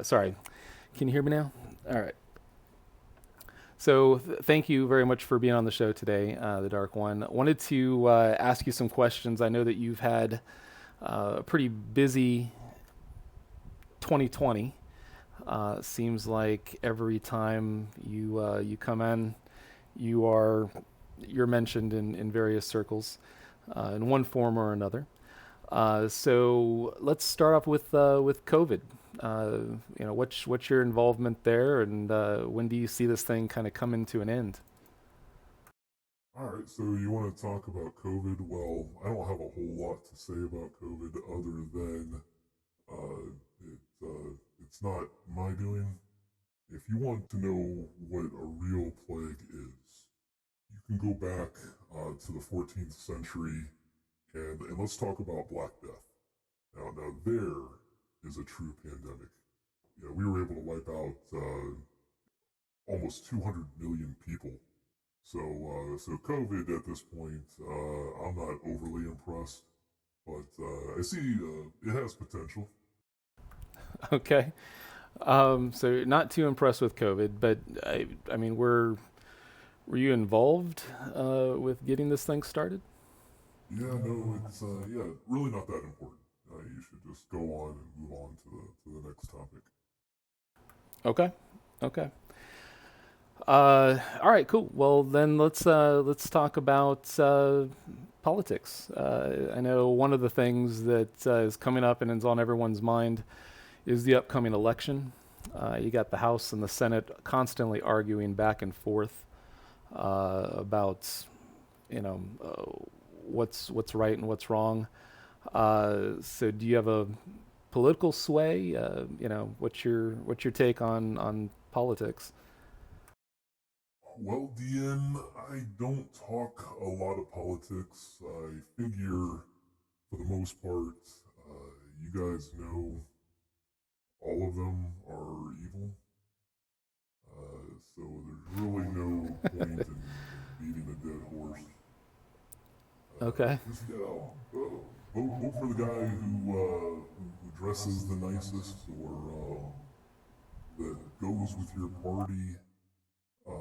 Sorry, can you hear me now? All right. So thank you very much for being on the show today, The Dark One. Wanted to ask you some questions. I know that you've had a pretty busy 2020. Seems like every time you come in, you are you're mentioned in various circles in one form or another. So let's start off with COVID. Uh, what's your involvement there, and when do you see this thing kind of coming to an end? All right, so you want to talk about COVID? Well, I don't have a whole lot to say about COVID other than uh, it's not my doing. If you want to know what a real plague is, you can go back to the 14th century and let's talk about Black Death. Now there is a true pandemic. Yeah, we were able to wipe out almost 200 million people. So COVID at this point, I'm not overly impressed, but I see it has potential. Okay. So not too impressed with COVID, but I mean, were you involved with getting this thing started? Yeah, no, it's yeah, really not that important. You should just go on and move on to the next topic. Okay. Okay. All right. Cool. Well, then let's talk about politics. I know one of the things that is coming up and is on everyone's mind is the upcoming election. You got the House and the Senate constantly arguing back and forth about you know what's right and what's wrong. So do you have a political sway? What's your take on politics? Well, DN, I don't talk a lot of politics. I figure, for the most part, you guys know all of them are evil. So there's really no point in beating a dead horse. Okay. Just vote for the guy who dresses the nicest or that goes with your party. Uh,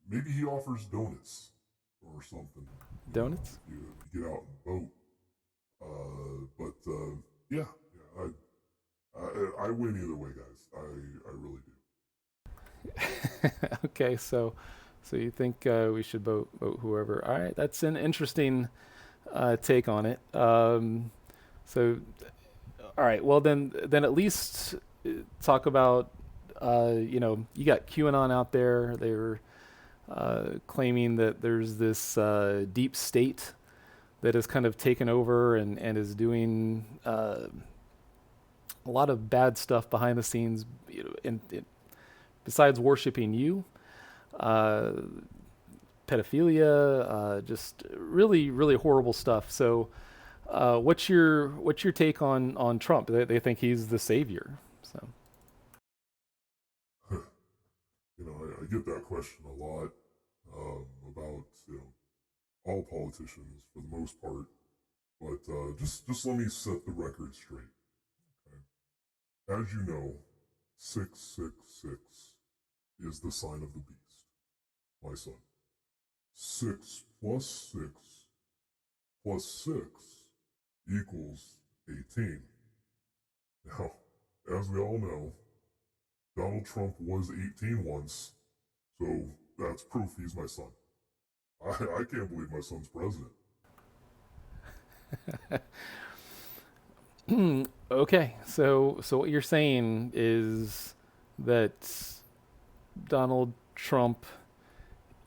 Maybe he offers donuts or something. Donuts? If you get out and vote. But yeah, yeah, I win either way, guys. I really do. Okay, so you think we should vote whoever? All right, that's an interesting take on it. So all right, well then at least talk about you got QAnon out there. They're claiming that there's this deep state that has kind of taken over and is doing a lot of bad stuff behind the scenes. Besides worshiping you, uh, pedophilia, just really really horrible stuff. So, what's your take on Trump? They think he's the savior. So I get that question a lot about all politicians for the most part. But just let me set the record straight. Okay? As you know, 666 is the sign of the beast, my son. 6 plus 6 plus 6 equals 18. Now, as we all know, Donald Trump was 18 once, so that's proof he's my son. I can't believe my son's president. okay, so what you're saying is that Donald Trump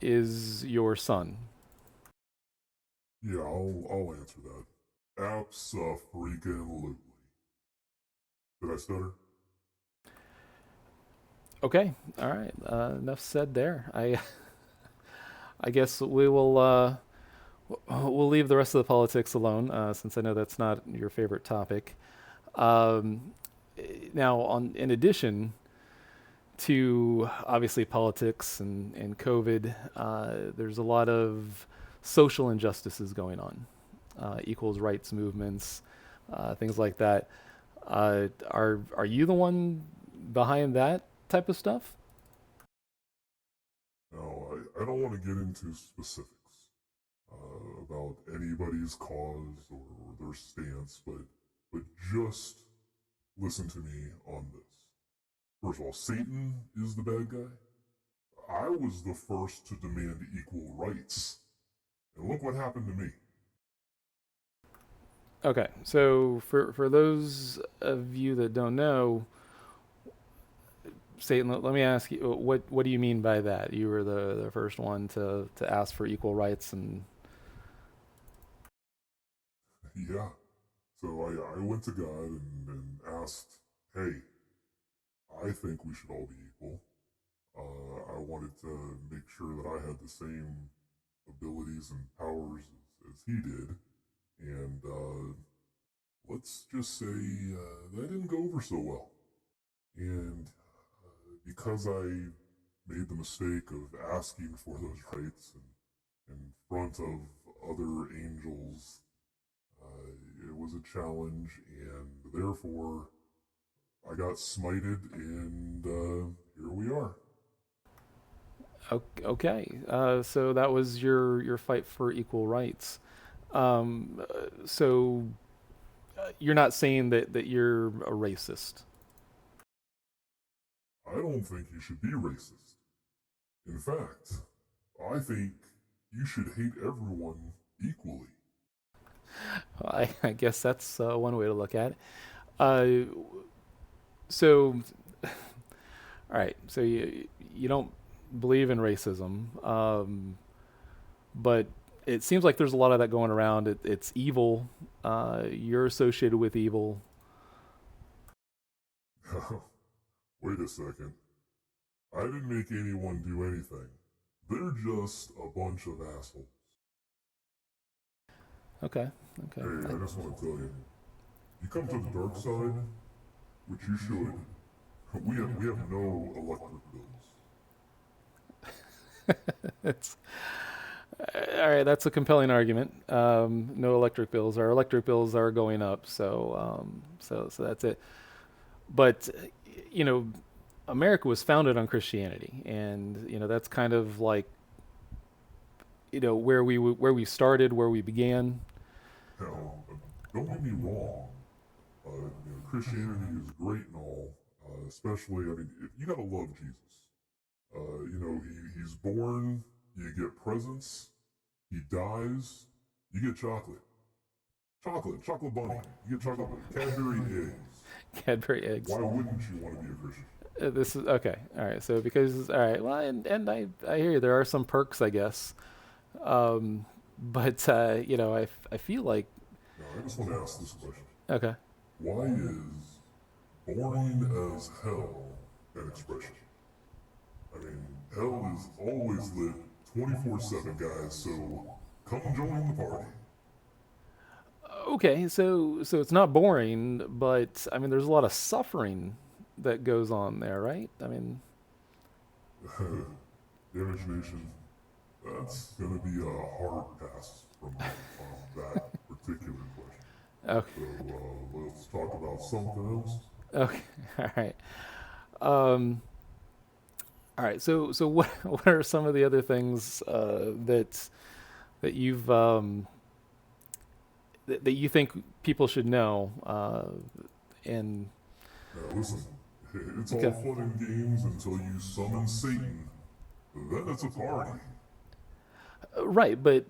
is your son. Yeah, I'll answer that. Abso-freaking-lutely. Did I stutter? Okay, all right. Enough said there. I guess we'll leave the rest of the politics alone, since I know that's not your favorite topic. Um, Now, in addition to obviously politics and COVID, there's a lot of social injustices going on, equals rights movements, things like that. Are you the one? behind that type of stuff? Now, I don't want to get into specifics about anybody's cause or their stance, but just listen to me on this. First of all, Satan is the bad guy. I was the first to demand equal rights. And look what happened to me. Okay, so for those of you that don't know, Satan, let me ask you, what do you mean by that? You were the first one to ask for equal rights, and Yeah. So I went to God and asked, hey, I think we should all be equal. I wanted to make sure that I had the same abilities and powers as he did. And let's just say that didn't go over so well. And because I made the mistake of asking for those rights in front of other angels, it was a challenge, and therefore I got smited, and here we are. okay, so that was your fight for equal rights. So you're not saying that you're a racist. I don't think you should be racist. In fact, I think you should hate everyone equally. I guess that's one way to look at it. Uh, so, all right, so you don't believe in racism, but it seems like there's a lot of that going around. It's evil. You're associated with evil. Wait a second. I didn't make anyone do anything. They're just a bunch of assholes. Okay, okay. Hey, I just want to tell you, you come to the dark side, which you should. We have no electric bills. It's all right. That's a compelling argument. No electric bills. Our electric bills are going up, so that's it. But you know, America was founded on Christianity, and that's kind of like where we started, where we began. Now, don't get me wrong. Christianity is great and all, especially, I mean, you gotta love Jesus. He's born, you get presents, he dies, you get chocolate. Chocolate bunny. You get chocolate Cadbury eggs. Cadbury eggs. Why wouldn't you want to be a Christian? This is okay. All right. So because all right. Well, and I hear you. There are some perks, I guess. But I feel like Now, I just want to ask this question. okay. Why is boring as hell an expression? I mean, hell is always lit 24/7, guys, so come join the party. Okay. So it's not boring, but I mean, there's a lot of suffering that goes on there, right? I mean, Damage Nation, that's gonna be a hard pass from me on that particular question. okay. So let's talk about something else. Okay. All right. Um. All right. So what what are some of the other things that you've that you think people should know? And Now listen, it's all okay. fun and games until you summon Satan. Then it's a party. Right, but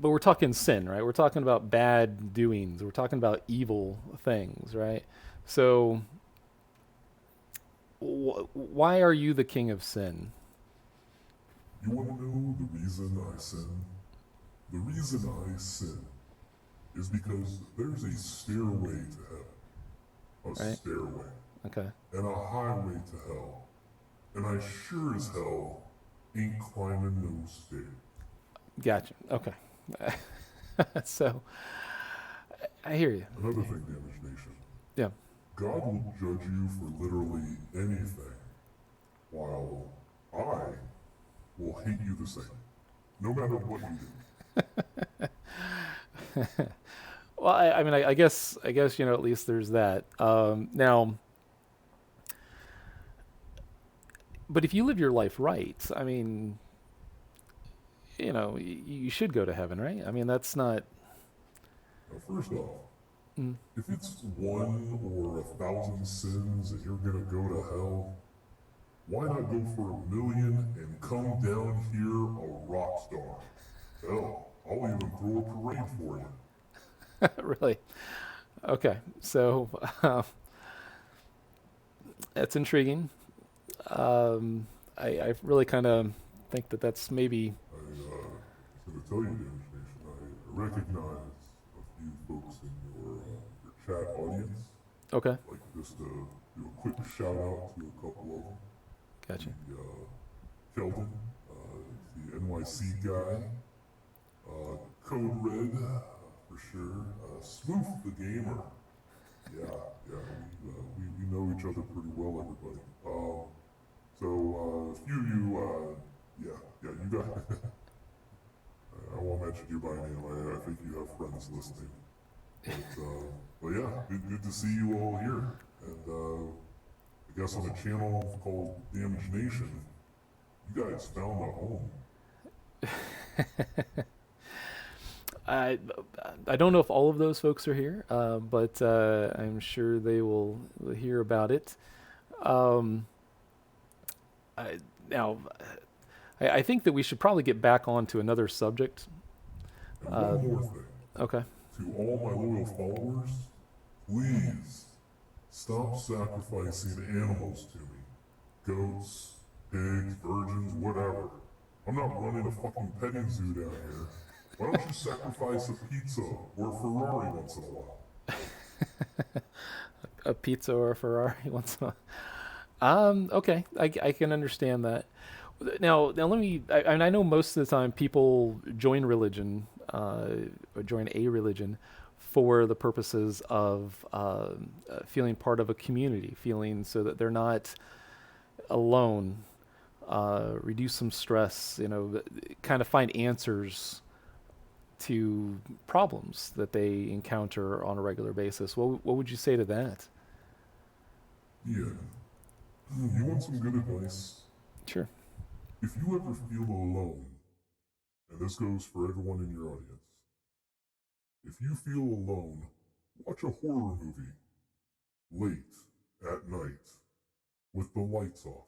we're talking sin, right? We're talking about bad doings. We're talking about evil things, right? So why are you the king of sin? You want to know the reason I sin? The reason I sin is because there's a stairway to hell. A Right? stairway. Okay. And a highway to hell. And I sure as hell ain't climbing no stairs. Gotcha. Okay. So I hear you. Another thing, Damage Nation. Yeah. God will judge you for literally anything, while I will hate you the same, no matter what you do. Well, I mean, I guess at least there's that. Now, but if you live your life right, I mean, you should go to heaven, right? I mean, that's not. Now, first off, Mm. if it's one or 1,000 sins and you're gonna go to hell, why not go for 1,000,000 and come down here a rock star? Hell, I'll even throw a parade for you. Really? Okay, so that's intriguing. I really kind of think that that's maybe. I was gonna tell you, Damage Nation, I recognize a few folks in your chat audience. Okay, Like just to do a quick shout out to a couple of them. gotcha. Keldon, the NYC guy, Code Red, for sure, Smooth the Gamer. Yeah, we know each other pretty well, everybody. So a few of you, you guys, I won't mention you by name, I think you have friends listening. But yeah, good to see you all here. And I guess on a channel called Damage Nation, you guys found a home. I don't know if all of those folks are here, but I'm sure they will hear about it. Um, now, I think that we should probably get back on to another subject. And one more thing. Okay. To all my loyal followers, please stop sacrificing animals to me. Goats, pigs, virgins, whatever. I'm not running a fucking petting zoo down here. Why don't you sacrifice a pizza or a Ferrari once in a while? A pizza or a Ferrari once in a while. Okay, I can understand that. Now let me. I know most of the time people join religion, or join a religion, for the purposes of feeling part of a community, feeling so that they're not alone, reduce some stress, kind of find answers to problems that they encounter on a regular basis. What would you say to that? Yeah. You want some good advice? Sure. If you ever feel alone, and this goes for everyone in your audience, if you feel alone, watch a horror movie late at night with the lights off.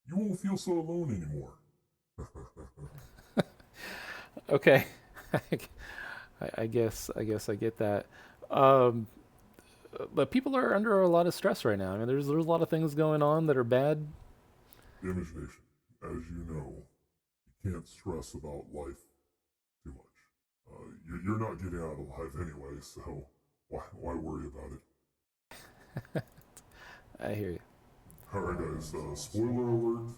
You won't feel so alone anymore. Okay. I guess I get that. Um, but people are under a lot of stress right now. I mean, there's a lot of things going on that are bad. Damage Nation, as you know, you can't stress about life too much. You're not getting out alive anyway, so why worry about it? I hear you. Alright guys, spoiler alert,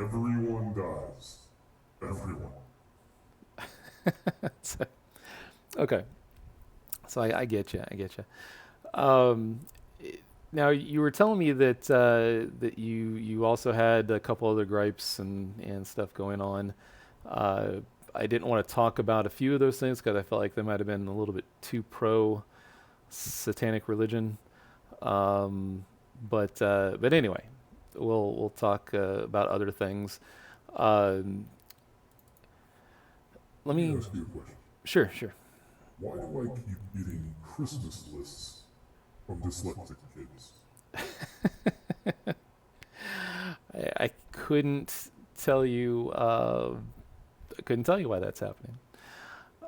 everyone dies. Everyone. So, okay. So I get you. I get you. Um, Now you were telling me that that you also had a couple other gripes and stuff going on. Uh, I didn't want to talk about a few of those things because I felt like they might have been a little bit too pro satanic religion. Um, but anyway, we'll talk about other things. Um, let Let me me. ask you a question. Sure. Why do I keep getting Christmas lists from dyslexic kids? I couldn't tell you. I couldn't tell you why that's happening.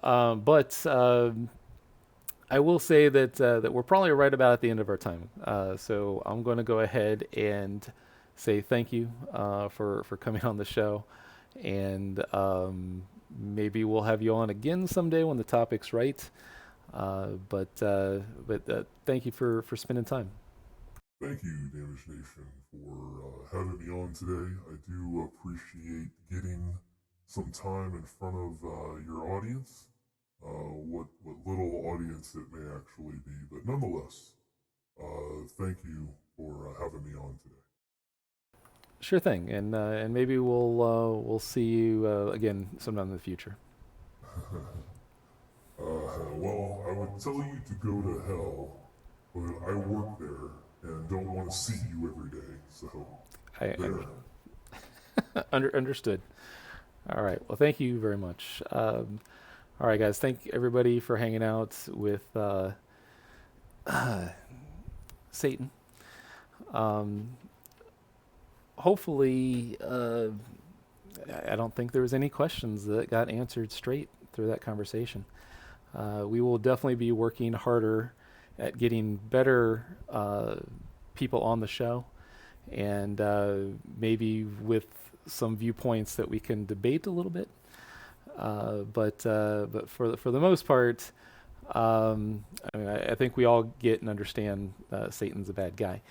But I will say that we're probably right about at the end of our time. So I'm going to go ahead and say thank you for coming on the show, and maybe we'll have you on again someday when the topic's right. But thank you for spending time. Thank you, Damage Nation, for having me on today. I do appreciate getting some time in front of your audience. What little audience it may actually be, but nonetheless, thank you for having me on today. Sure thing, and maybe we'll see you again sometime in the future. Well, I would tell you to go to hell, but I work there and don't want to see you every day, so. I there. understood. All right. Well, thank you very much. All right, guys. Thank everybody for hanging out with Satan. Um, hopefully, I don't think there was any questions that got answered straight through that conversation. We will definitely be working harder at getting better people on the show, and maybe with some viewpoints that we can debate a little bit. But for the most part, I think we all get and understand Satan's a bad guy.